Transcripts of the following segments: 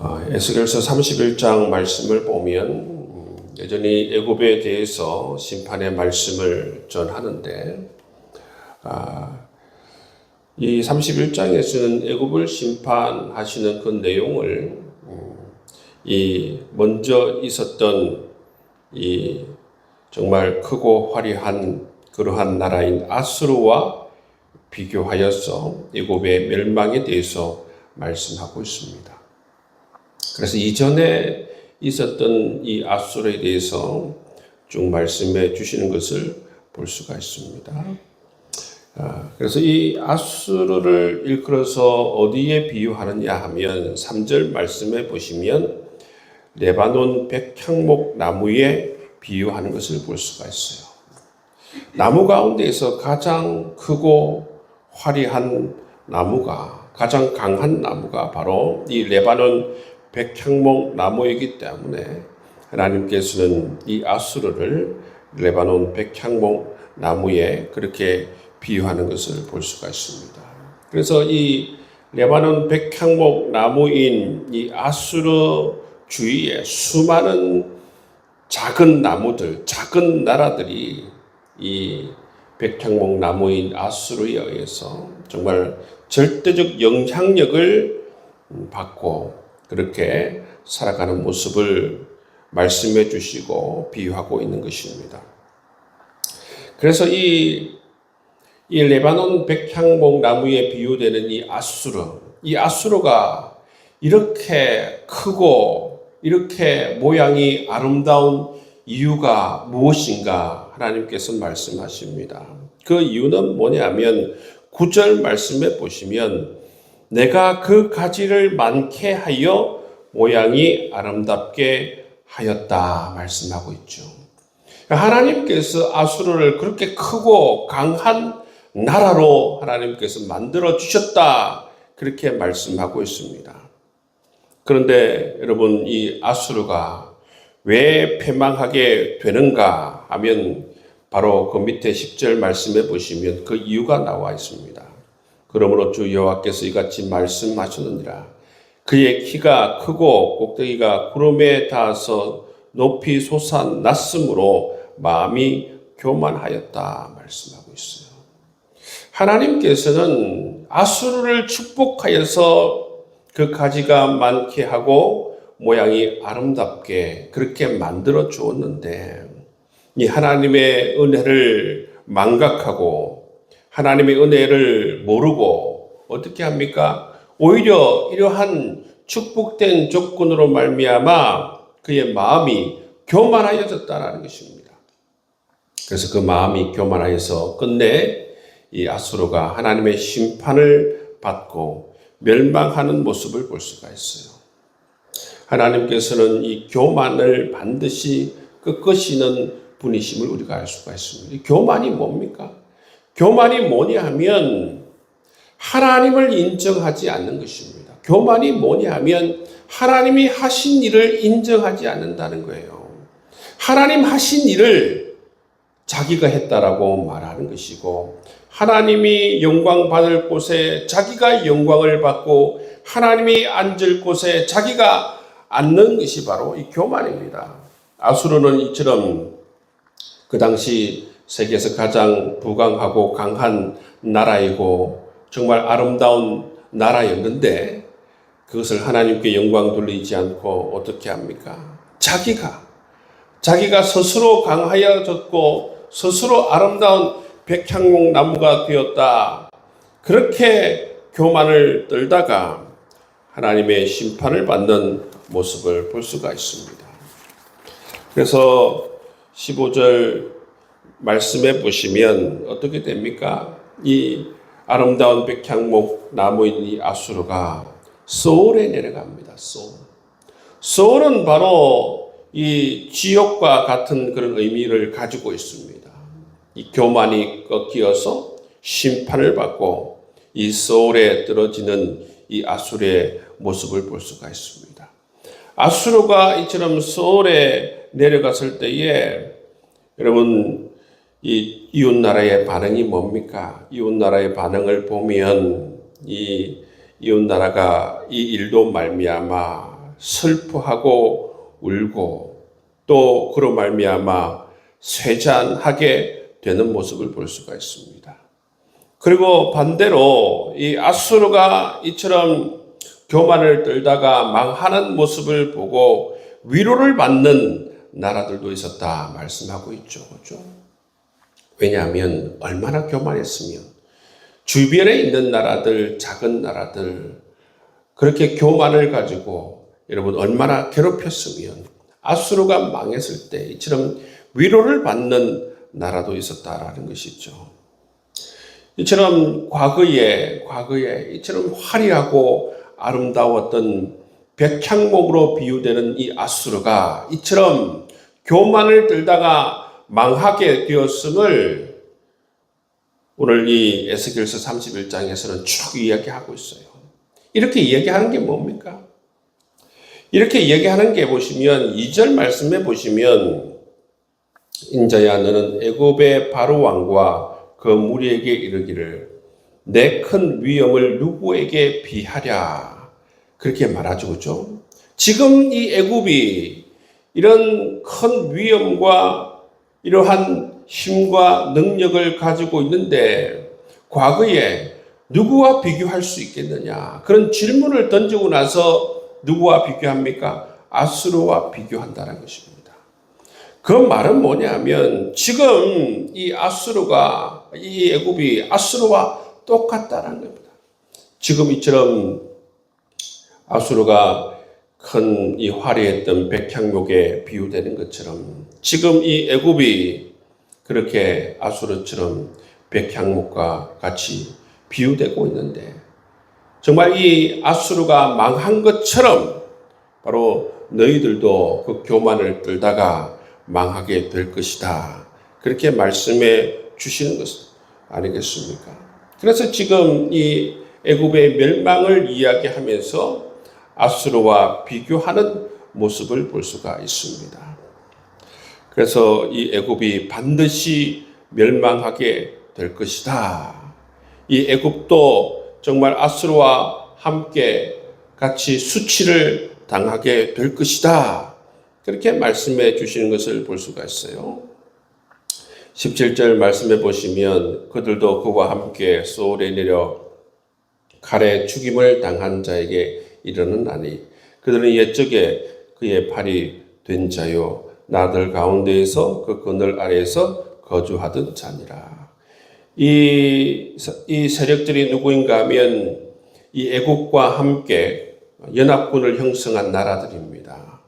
에스겔서 31장 말씀을 보면 여전히 애굽에 대해서 심판의 말씀을 전하는데 이 31장에서는 애굽을 심판하시는 그 내용을 이 먼저 있었던 이 정말 크고 화려한 그러한 나라인 아수르와 비교하여서 애굽의 멸망에 대해서 말씀하고 있습니다. 그래서 이전에 있었던 이 아수르에 대해서 쭉 말씀해 주시는 것을 볼 수가 있습니다. 그래서 이 아수르를 일컬어서 어디에 비유하느냐 하면 3절 말씀해 보시면 레바논 백향목 나무에 비유하는 것을 볼 수가 있어요. 나무 가운데에서 가장 크고 화려한 나무가, 가장 강한 나무가 바로 이 레바논 백향목 나무이기 때문에 하나님께서는 이 아수르를 레바논 백향목 나무에 그렇게 비유하는 것을 볼 수가 있습니다. 그래서 이 레바논 백향목 나무인 이 아수르 주위에 수많은 작은 나무들, 작은 나라들이 이 백향목 나무인 아수르에 의해서 정말 절대적 영향력을 받고 그렇게 살아가는 모습을 말씀해 주시고 비유하고 있는 것입니다. 그래서 이 레바논 백향목 나무에 비유되는 이 아수르가 이렇게 크고 이렇게 모양이 아름다운 이유가 무엇인가 하나님께서 말씀하십니다. 그 이유는 뭐냐면 9절 말씀에 보시면 내가 그 가지를 많게 하여 모양이 아름답게 하였다 말씀하고 있죠. 하나님께서 아수르를 그렇게 크고 강한 나라로 하나님께서 만들어 주셨다 그렇게 말씀하고 있습니다. 그런데 여러분 이 아수르가 왜 패망하게 되는가 하면 바로 그 밑에 10절 말씀해 보시면 그 이유가 나와 있습니다. 그러므로 주 여호와께서 이같이 말씀하셨느니라. 그의 키가 크고 꼭대기가 구름에 닿아서 높이 솟아났으므로 마음이 교만하였다 말씀하고 있어요. 하나님께서는 아수르를 축복하여서 그 가지가 많게 하고 모양이 아름답게 그렇게 만들어 주었는데 이 하나님의 은혜를 망각하고 하나님의 은혜를 모르고 어떻게 합니까? 오히려 이러한 축복된 조건으로 말미암아 그의 마음이 교만하여졌다는 것입니다. 그래서 그 마음이 교만하여서 끝내 이 아수르가 하나님의 심판을 받고 멸망하는 모습을 볼 수가 있어요. 하나님께서는 이 교만을 반드시 꺾으시는 분이심을 우리가 알 수가 있습니다. 이 교만이 뭡니까? 교만이 뭐냐 하면 하나님을 인정하지 않는 것입니다. 교만이 뭐냐 하면 하나님이 하신 일을 인정하지 않는다는 거예요. 하나님 하신 일을 자기가 했다라고 말하는 것이고 하나님이 영광 받을 곳에 자기가 영광을 받고 하나님이 앉을 곳에 자기가 앉는 것이 바로 이 교만입니다. 아수르는 이처럼 그 당시 세계에서 가장 부강하고 강한 나라이고 정말 아름다운 나라였는데 그것을 하나님께 영광 돌리지 않고 어떻게 합니까? 자기가 스스로 강하여졌고 스스로 아름다운 백향목 나무가 되었다. 그렇게 교만을 떨다가 하나님의 심판을 받는 모습을 볼 수가 있습니다. 그래서 15절 말씀해 보시면 어떻게 됩니까? 이 아름다운 백향목 나무인 이 아수르가 소울에 내려갑니다. 소울은 바로 이 지옥과 같은 그런 의미를 가지고 있습니다. 이 교만이 꺾여서 심판을 받고 이 소울에 떨어지는 이 아수르의 모습을 볼 수가 있습니다. 아수르가 이처럼 소울에 내려갔을 때에 여러분 이 이웃나라의 반응이 뭡니까? 이웃나라의 반응을 보면 이 이웃나라가 이 일로 말미암아 슬퍼하고 울고 또 그로 말미암아 쇠잔하게 되는 모습을 볼 수가 있습니다. 그리고 반대로 이 아수르가 이처럼 교만을 떨다가 망하는 모습을 보고 위로를 받는 나라들도 있었다 말씀하고 있죠. 그렇죠? 왜냐하면 얼마나 교만했으면 주변에 있는 나라들, 작은 나라들 그렇게 교만을 가지고 여러분 얼마나 괴롭혔으면 아수르가 망했을 때 이처럼 위로를 받는 나라도 있었다라는 것이죠. 이처럼 과거에 이처럼 화려하고 아름다웠던 백향목으로 비유되는 이 아수르가 이처럼 교만을 들다가 망하게 되었음을 오늘 이 에스겔서 31장에서는 쭉 이야기하고 있어요. 이렇게 이야기하는 게 뭡니까? 이렇게 이야기하는 게 보시면 2절 말씀에 보시면 인자야 너는 애굽의 바로 왕과 그 무리에게 이르기를 내 큰 위엄을 누구에게 비하랴 그렇게 말하죠. 그렇죠? 지금 이 애굽이 이런 큰 위엄과 이러한 힘과 능력을 가지고 있는데 과거에 누구와 비교할 수 있겠느냐 그런 질문을 던지고 나서 누구와 비교합니까? 아수르와 비교한다는 것입니다. 그 말은 뭐냐면 지금 이 아수르가 이 애굽이 아수르와 똑같다는 겁니다. 지금 이처럼 아수르가 큰 이 화려했던 백향목에 비유되는 것처럼 지금 이 애굽이 그렇게 아수르처럼 백향목과 같이 비유되고 있는데 정말 이 아수르가 망한 것처럼 바로 너희들도 그 교만을 떨다가 망하게 될 것이다. 그렇게 말씀해 주시는 것 아니겠습니까? 그래서 지금 이 애굽의 멸망을 이야기하면서 아수르와 비교하는 모습을 볼 수가 있습니다. 그래서 이 애굽이 반드시 멸망하게 될 것이다. 이 애굽도 정말 아수르와 함께 같이 수치를 당하게 될 것이다. 그렇게 말씀해 주시는 것을 볼 수가 있어요. 17절 말씀해 보시면 그들도 그와 함께 소울에 내려 칼에 죽임을 당한 자에게 이르는나니 그들은 옛적에 그의 팔이 된 자요 나들 가운데에서 그 그늘 아래에서 거주하던 자니라. 이 세력들이 누구인가 하면 이 애국과 함께 연합군을 형성한 나라들입니다.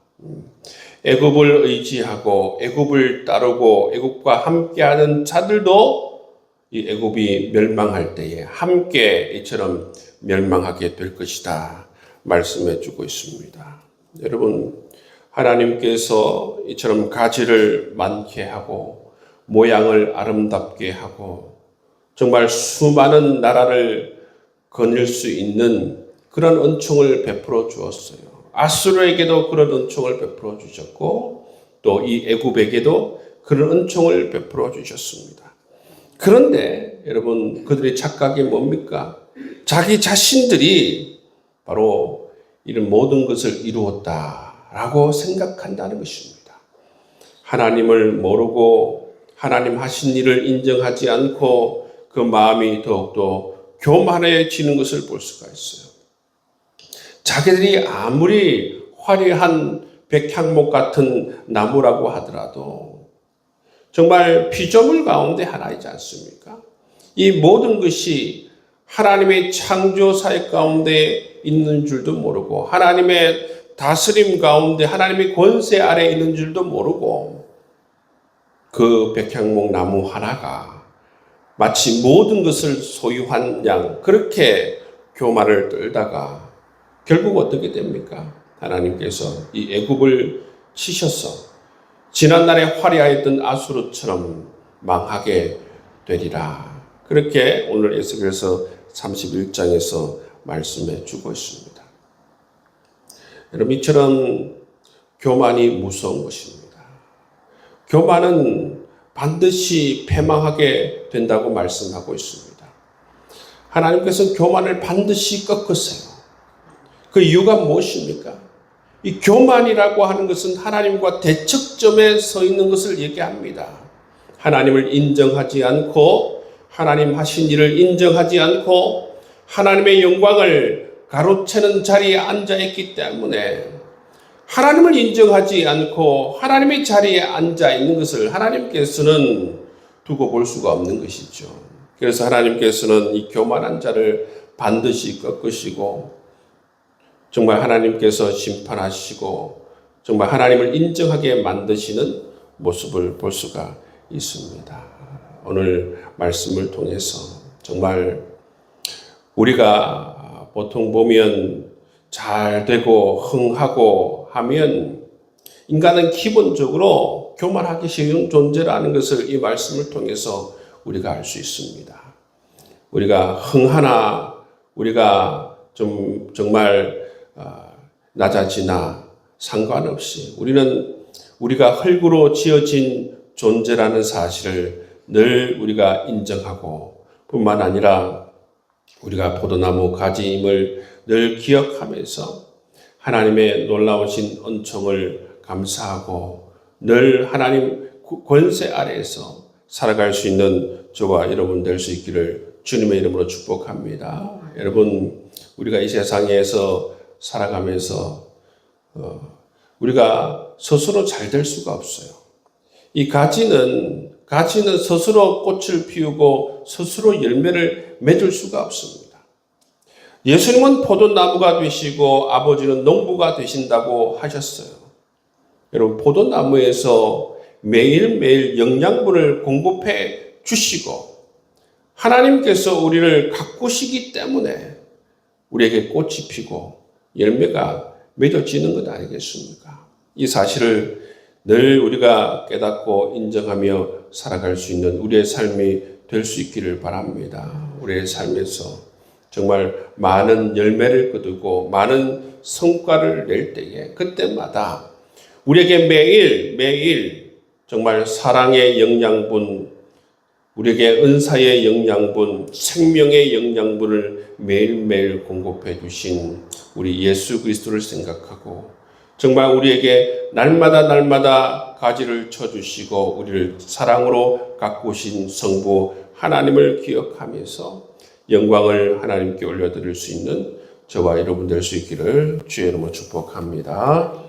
애굽을 의지하고 애굽을 따르고 애굽과 함께하는 자들도 이 애굽이 멸망할 때에 함께 이처럼 멸망하게 될 것이다 말씀해 주고 있습니다. 여러분 하나님께서 이처럼 가지를 많게 하고 모양을 아름답게 하고 정말 수많은 나라를 거닐 수 있는 그런 은총을 베풀어 주었어요. 아수르에게도 그런 은총을 베풀어 주셨고 또 이 애굽에게도 그런 은총을 베풀어 주셨습니다. 그런데 여러분 그들의 착각이 뭡니까? 자기 자신들이 바로 이런 모든 것을 이루었다라고 생각한다는 것입니다. 하나님을 모르고 하나님 하신 일을 인정하지 않고 그 마음이 더욱더 교만해지는 것을 볼 수가 있어요. 자기들이 아무리 화려한 백향목 같은 나무라고 하더라도 정말 피조물 가운데 하나이지 않습니까? 이 모든 것이 하나님의 창조 사역 가운데 있는 줄도 모르고 하나님의 다스림 가운데 하나님의 권세 아래에 있는 줄도 모르고 그 백향목 나무 하나가 마치 모든 것을 소유한 양 그렇게 교만을 떨다가 결국 어떻게 됩니까? 하나님께서 이 애굽을 치셔서 지난날에 화려했던 아수르처럼 망하게 되리라. 그렇게 오늘 에스겔서 31장에서 말씀해 주고 있습니다. 여러분 이처럼 교만이 무서운 것입니다. 교만은 반드시 패망하게 된다고 말씀하고 있습니다. 하나님께서 교만을 반드시 꺾으세요. 그 이유가 무엇입니까? 이 교만이라고 하는 것은 하나님과 대척점에 서 있는 것을 얘기합니다. 하나님을 인정하지 않고 하나님 하신 일을 인정하지 않고 하나님의 영광을 가로채는 자리에 앉아 있기 때문에 하나님을 인정하지 않고 하나님의 자리에 앉아 있는 것을 하나님께서는 두고 볼 수가 없는 것이죠. 그래서 하나님께서는 이 교만한 자를 반드시 꺾으시고 정말 하나님께서 심판하시고 정말 하나님을 인정하게 만드시는 모습을 볼 수가 있습니다. 오늘 말씀을 통해서 정말 우리가 보통 보면 잘 되고 흥하고 하면 인간은 기본적으로 교만하기 쉬운 존재라는 것을 이 말씀을 통해서 우리가 알 수 있습니다. 우리가 흥하나 우리가 좀 정말 낮아지나 상관없이 우리가 흙으로 지어진 존재라는 사실을 늘 우리가 인정하고 뿐만 아니라 우리가 포도나무 가지임을 늘 기억하면서 하나님의 놀라우신 은총을 감사하고 늘 하나님 권세 아래에서 살아갈 수 있는 저와 여러분 될 수 있기를 주님의 이름으로 축복합니다. 여러분 우리가 이 세상에서 살아가면서 우리가 스스로 잘 될 수가 없어요. 이 가지는 스스로 꽃을 피우고 스스로 열매를 맺을 수가 없습니다. 예수님은 포도나무가 되시고 아버지는 농부가 되신다고 하셨어요. 여러분 포도나무에서 매일매일 영양분을 공급해 주시고 하나님께서 우리를 가꾸시기 때문에 우리에게 꽃이 피고 열매가 맺어지는 것 아니겠습니까? 이 사실을 늘 우리가 깨닫고 인정하며 살아갈 수 있는 우리의 삶이 될 수 있기를 바랍니다. 우리의 삶에서 정말 많은 열매를 거두고 많은 성과를 낼 때에 그때마다 우리에게 매일 정말 사랑의 영양분, 우리에게 은사의 영양분, 생명의 영양분을 매일매일 공급해 주신 우리 예수 그리스도를 생각하고 정말 우리에게 날마다 가지를 쳐주시고 우리를 사랑으로 가꾸신 성부 하나님을 기억하면서 영광을 하나님께 올려드릴 수 있는 저와 여러분 될 수 있기를 주의 이름으로 축복합니다.